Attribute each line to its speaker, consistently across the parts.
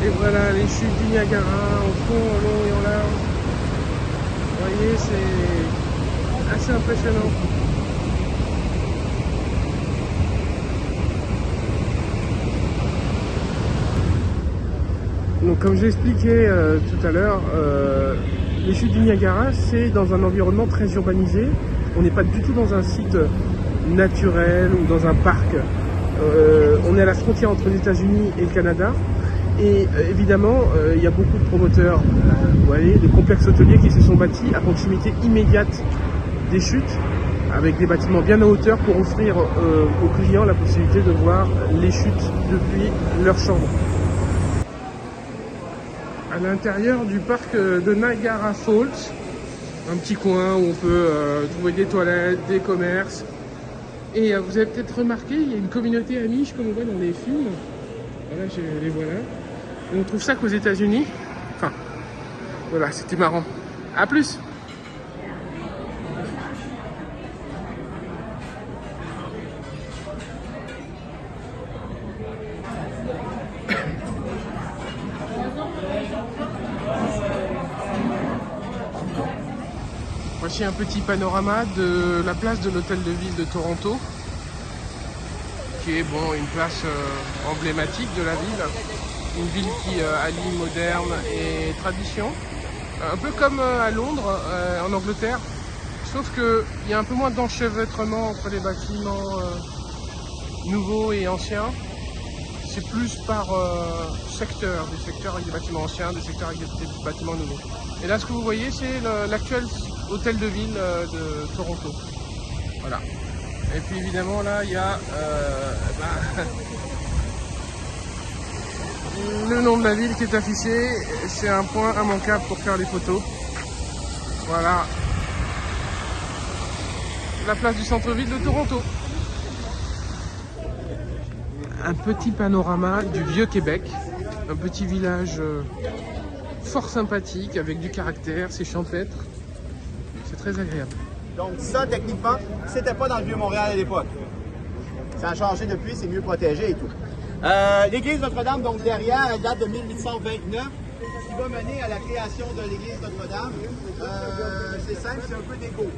Speaker 1: Et voilà les chutes du Niagara en fond, en long et en large. Vous voyez, c'est assez impressionnant. Donc comme j'ai expliqué tout à l'heure, les chutes du Niagara, c'est dans un environnement très urbanisé. On n'est pas du tout dans un site naturel ou dans un parc. On est à la frontière entre les États-Unis et le Canada. Et évidemment, il y a beaucoup de promoteurs, vous voyez, de complexes hôteliers qui se sont bâtis à proximité immédiate des chutes, avec des bâtiments bien en hauteur pour offrir aux clients la possibilité de voir les chutes depuis leur chambre. À l'intérieur du parc de Niagara Falls, un petit coin où on peut trouver des toilettes, des commerces. Et vous avez peut-être remarqué, il y a une communauté amish comme on voit dans les films. Voilà, les voilà. Et on trouve ça qu'aux États-Unis. Enfin, voilà, c'était marrant. À plus! Voici un petit panorama de la place de l'hôtel de ville de Toronto, qui est bon, une place emblématique de la ville. Une ville qui allie moderne et tradition. Un peu comme à Londres, en Angleterre. Sauf qu'il y a un peu moins d'enchevêtrement entre les bâtiments nouveaux et anciens. C'est plus par secteur, des secteurs avec des bâtiments anciens, des secteurs avec des bâtiments nouveaux. Et là, ce que vous voyez, c'est l'actuel hôtel de ville de Toronto. Voilà. Et puis évidemment, là, il y a le nom de la ville qui est affiché. C'est un point immanquable pour faire les photos. Voilà. La place du centre-ville de Toronto. Un petit panorama du Vieux-Québec. Un petit village fort sympathique, avec du caractère, c'est champêtre. C'est très agréable.
Speaker 2: Donc ça, techniquement, c'était pas dans le Vieux-Montréal à l'époque. Ça a changé depuis, c'est mieux protégé et tout. L'église Notre-Dame, donc derrière, elle date de 1829, ce qui va mener à la création de l'église Notre-Dame. C'est simple, c'est un peu d'égo.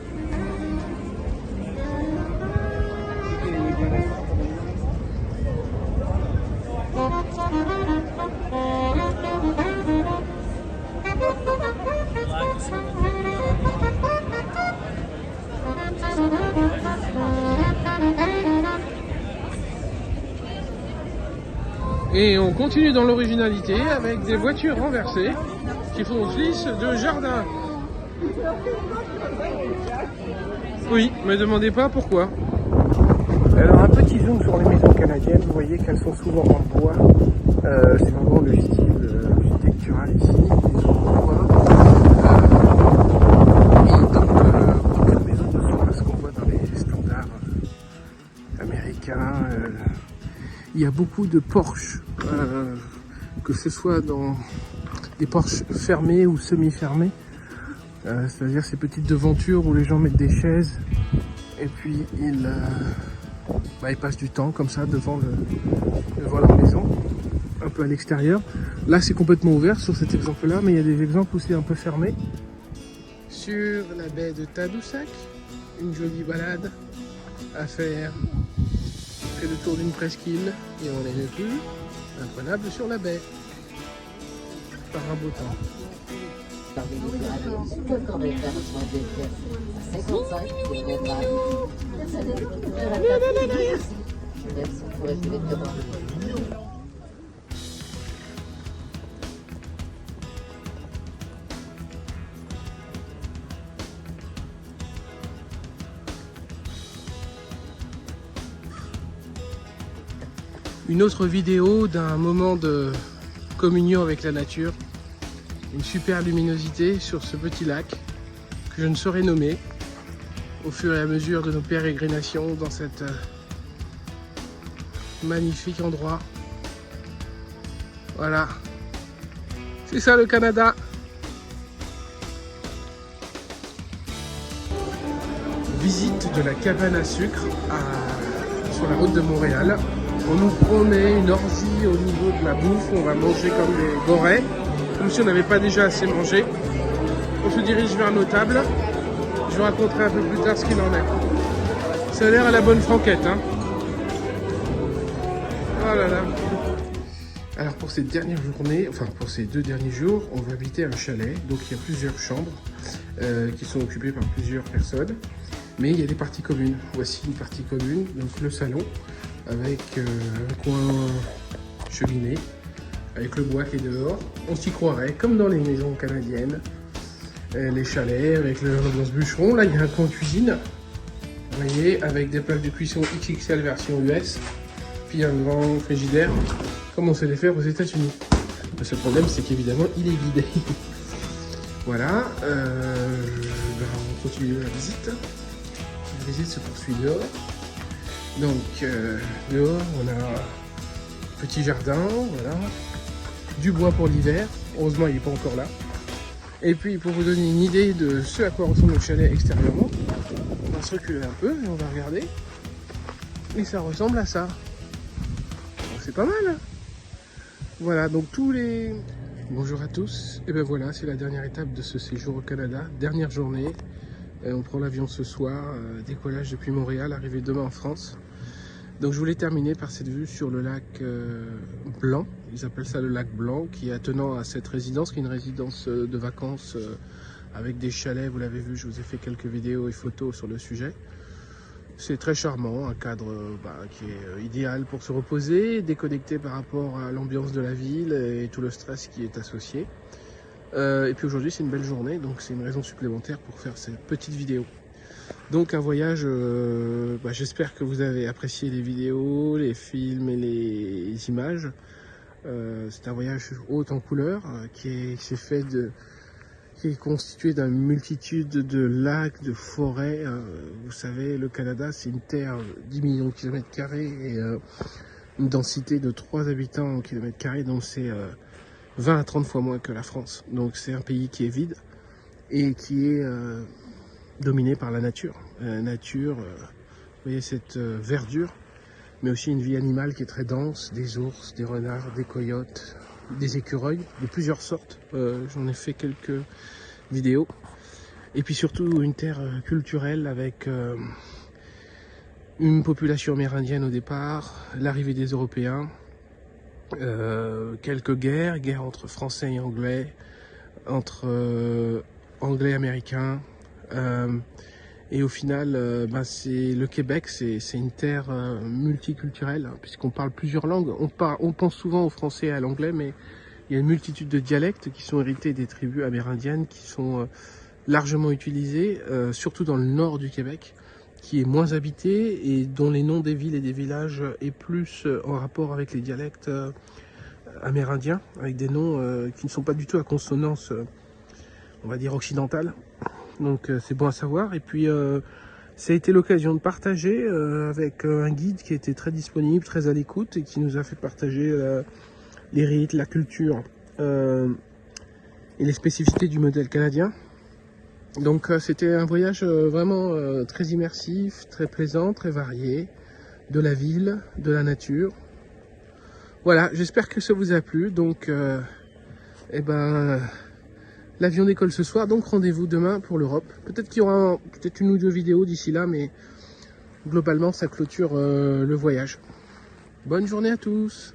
Speaker 1: Et on continue dans l'originalité avec des voitures renversées qui font office de jardin. Oui, me demandez pas pourquoi. Alors un petit zoom sur les maisons canadiennes, vous voyez qu'elles sont souvent en bois. C'est vraiment le style architectural ici, maisons en bois. Et donc beaucoup de maisons ressemblent à ce qu'on voit dans les standards américains. Il y a beaucoup de porches, que ce soit dans des porches fermés ou semi-fermés. C'est-à-dire ces petites devantures où les gens mettent des chaises et puis ils passent du temps comme ça devant la maison, un peu à l'extérieur. Là c'est complètement ouvert sur cet exemple-là, mais il y a des exemples où c'est un peu fermé. Sur la baie de Tadoussac, une jolie balade à faire. On fait le tour d'une presqu'île et on est le plus imprenable sur la baie par un beau temps. Une autre vidéo d'un moment de communion avec la nature. Une super luminosité sur ce petit lac que je ne saurais nommer au fur et à mesure de nos pérégrinations dans cet magnifique endroit. Voilà, c'est ça le Canada. Visite de la cabane à sucre sur la route de Montréal. On nous promet une orgie au niveau de la bouffe, on va manger comme des gorées, comme si on n'avait pas déjà assez mangé. On se dirige vers nos tables. Je vous raconterai un peu plus tard ce qu'il en est. Ça a l'air à la bonne franquette, hein. Oh là là. Alors pour cette dernière journée, enfin pour ces 2 derniers jours, on va habiter un chalet. Donc il y a plusieurs chambres qui sont occupées par plusieurs personnes. Mais il y a des parties communes. Voici une partie commune, donc le salon, avec un coin cheminée, avec le bois qui est dehors. On s'y croirait, comme dans les maisons canadiennes. Les chalets, avec l'ambiance bûcheron. Là, il y a un coin cuisine, vous voyez, avec des plaques de cuisson XXL version US. Puis un grand frigidaire, comme on sait les faire aux États-Unis. Le seul problème, c'est qu'évidemment, il est vidé. Voilà, on continue la visite. La visite se poursuit dehors. Donc, dehors, on a un petit jardin, voilà. Du bois pour l'hiver. Heureusement, il n'est pas encore là. Et puis, pour vous donner une idée de ce à quoi ressemble le chalet extérieurement, on va se reculer un peu et on va regarder. Et ça ressemble à ça. C'est pas mal. Voilà, donc tous les... Bonjour à tous. Et ben voilà, c'est la dernière étape de ce séjour au Canada. Dernière journée. On prend l'avion ce soir. Décollage depuis Montréal, arrivée demain en France. Donc je voulais terminer par cette vue sur le lac Blanc. Ils appellent ça le lac Blanc, qui est attenant à cette résidence, qui est une résidence de vacances avec des chalets. Vous l'avez vu, je vous ai fait quelques vidéos et photos sur le sujet. C'est très charmant, un cadre qui est idéal pour se reposer, déconnecté par rapport à l'ambiance de la ville et tout le stress qui est associé. Et puis aujourd'hui c'est une belle journée, donc c'est une raison supplémentaire pour faire cette petite vidéo. Donc un voyage, j'espère que vous avez apprécié les vidéos, les films et les images. C'est un voyage haut en couleurs qui est constitué d'une multitude de lacs, de forêts. Vous savez, le Canada, c'est une terre 10 millions de kilomètres carrés et une densité de 3 habitants au kilomètre carré, donc c'est 20 à 30 fois moins que la France. Donc c'est un pays qui est vide et qui est dominé par la nature. La nature, vous voyez cette verdure, mais aussi une vie animale qui est très dense, des ours, des renards, des coyotes, des écureuils de plusieurs sortes. J'en ai fait quelques vidéos. Et puis surtout une terre culturelle avec une population amérindienne au départ, l'arrivée des Européens, quelques guerres entre Français et Anglais, entre Anglais et Américains. Et au final, le Québec, c'est une terre multiculturelle, hein, puisqu'on parle plusieurs langues. On pense souvent au français et à l'anglais, mais il y a une multitude de dialectes qui sont hérités des tribus amérindiennes, qui sont largement utilisés, surtout dans le nord du Québec, qui est moins habité et dont les noms des villes et des villages est plus en rapport avec les dialectes amérindiens, avec des noms qui ne sont pas du tout à consonance, on va dire, occidentale. Donc c'est bon à savoir. Et puis ça a été l'occasion de partager avec un guide qui était très disponible, très à l'écoute et qui nous a fait partager les rites, la culture et les spécificités du modèle canadien. Donc c'était un voyage vraiment très immersif, très plaisant, très varié, de la ville, de la nature. Voilà, j'espère que ça vous a plu. Donc l'avion décolle ce soir, donc rendez-vous demain pour l'Europe. Peut-être qu'il y aura peut-être 1 ou 2 vidéos d'ici là, mais globalement ça clôture le voyage. Bonne journée à tous!